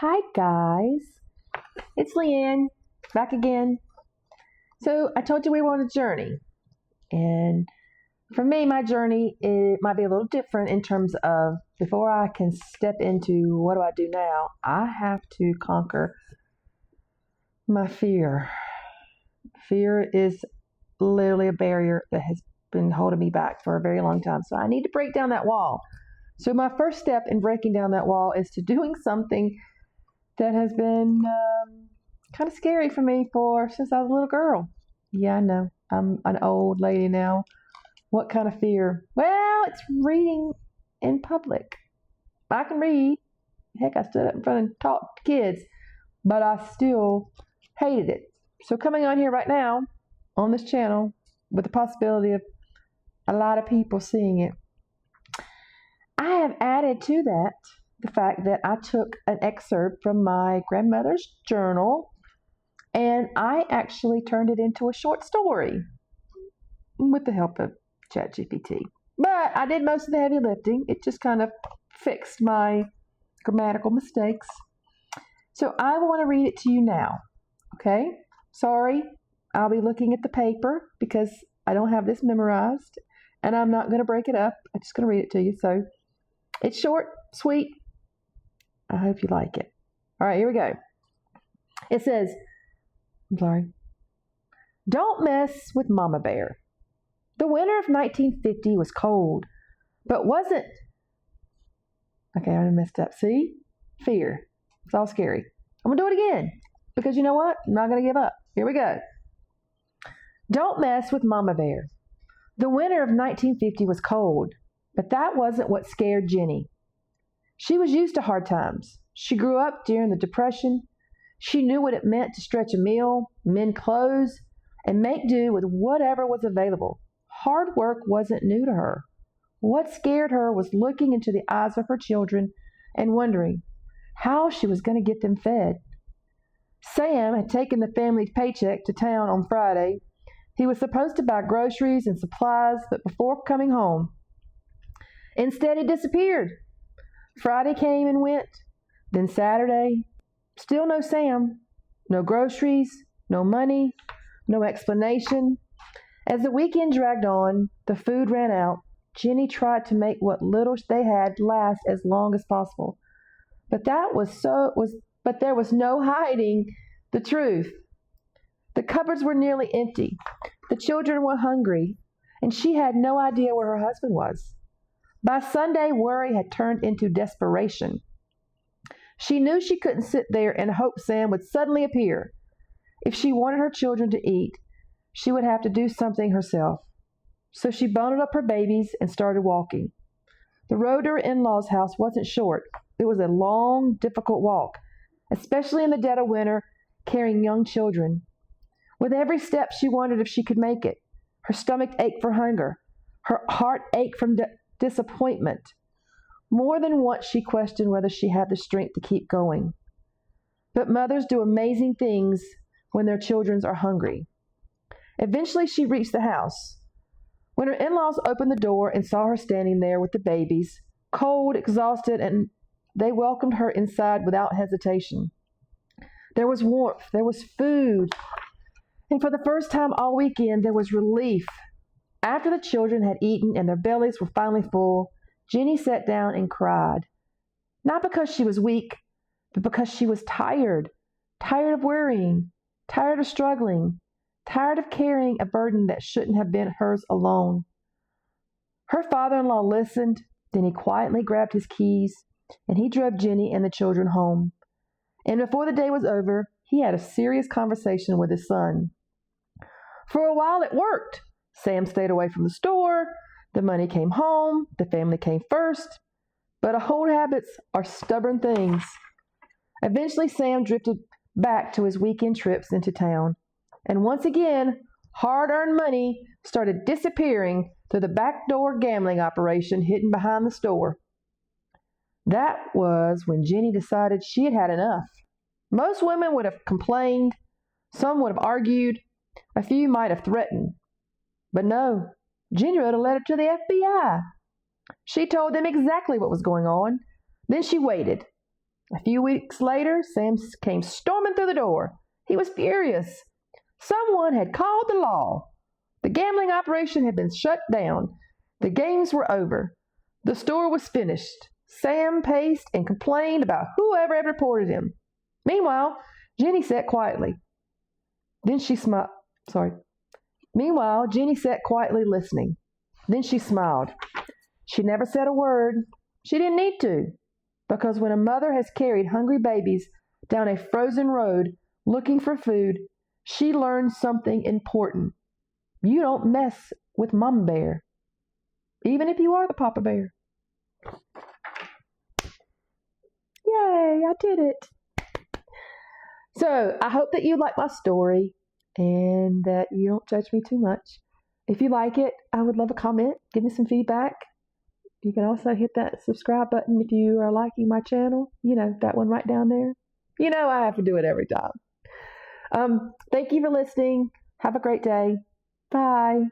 Hi guys, it's Leanne, back again. So I told you we were on a journey, and for me, my journey it might be a little different in terms of before I can step into what do I do now, I have to conquer my fear. Fear is literally a barrier that has been holding me back for a very long time, so I need to break down that wall. So my first step in breaking down that wall is to doing something that has been kind of scary for me since I was a little girl. Yeah, I know. I'm an old lady now. What kind of fear? Well, it's reading in public. I can read. Heck, I stood up in front and talked to kids, but I still hated it. So coming on here right now on this channel with the possibility of a lot of people seeing it, I have added to that the fact that I took an excerpt from my grandmother's journal and I actually turned it into a short story with the help of ChatGPT. But I did most of the heavy lifting. It just kind of fixed my grammatical mistakes. So I want to read it to you now. Okay? Sorry, I'll be looking at the paper because I don't have this memorized and I'm not going to break it up. I'm just going to read it to you. So it's short, sweet. I hope you like it. All right, here we go. It says, Don't mess with Momma Bear. The winter of 1950 was cold, but wasn't... Okay, I messed up. See? Fear. It's all scary. I'm going to do it again because you know what? I'm not going to give up. Here we go. Don't mess with Momma Bear. The winter of 1950 was cold, but that wasn't what scared Jenny. She was used to hard times. She grew up during the Depression. She knew what it meant to stretch a meal, mend clothes, and make do with whatever was available. Hard work wasn't new to her. What scared her was looking into the eyes of her children and wondering how she was going to get them fed. Sam had taken the family paycheck to town on Friday. He was supposed to buy groceries and supplies, but before coming home, instead he disappeared. Friday came and went, then Saturday, still no Sam, no groceries, no money, no explanation. As the weekend dragged on, the food ran out. Jenny tried to make what little they had last as long as possible. But there was no hiding the truth. The cupboards were nearly empty. The children were hungry, and she had no idea where her husband was. By Sunday, worry had turned into desperation. She knew she couldn't sit there and hope Sam would suddenly appear. If she wanted her children to eat, she would have to do something herself. So she bundled up her babies and started walking. The road to her in-laws' house wasn't short. It was a long, difficult walk, especially in the dead of winter, carrying young children. With every step, she wondered if she could make it. Her stomach ached for hunger. Her heart ached from disappointment. More than once she questioned whether she had the strength to keep going. But mothers do amazing things when their children are hungry. Eventually she reached the house. When her in-laws opened the door and saw her standing there with the babies, cold, exhausted, and they welcomed her inside without hesitation. There was warmth, there was food, and for the first time all weekend there was relief. After the children had eaten and their bellies were finally full, Jenny sat down and cried. Not because she was weak, but because she was tired. Tired of worrying, tired of struggling, tired of carrying a burden that shouldn't have been hers alone. Her father-in-law listened, then he quietly grabbed his keys, and he drove Jenny and the children home. And before the day was over, he had a serious conversation with his son. For a while it worked. Sam stayed away from the store. The money came home. The family came first. But old habits are stubborn things. Eventually, Sam drifted back to his weekend trips into town. And once again, hard-earned money started disappearing through the backdoor gambling operation hidden behind the store. That was when Jenny decided she had had enough. Most women would have complained. Some would have argued. A few might have threatened. But no, Jenny wrote a letter to the FBI. She told them exactly what was going on. Then she waited. A few weeks later, Sam came storming through the door. He was furious. Someone had called the law. The gambling operation had been shut down. The games were over. The store was finished. Sam paced and complained about whoever had reported him. Meanwhile, Jenny sat quietly. Then she smiled. Meanwhile, Jenny sat quietly listening. Then she smiled. She never said a word. She didn't need to, because when a mother has carried hungry babies down a frozen road looking for food, she learns something important. You don't mess with Momma Bear, even if you are the Papa Bear. Yay, I did it. So I hope that you like my story and that you don't judge me too much. If you like it, I would love a comment. Give me some feedback. You can also hit that subscribe button if you are liking my channel. You know, that one right down there. You know I have to do it every time. Thank you for listening. Have a great day. Bye.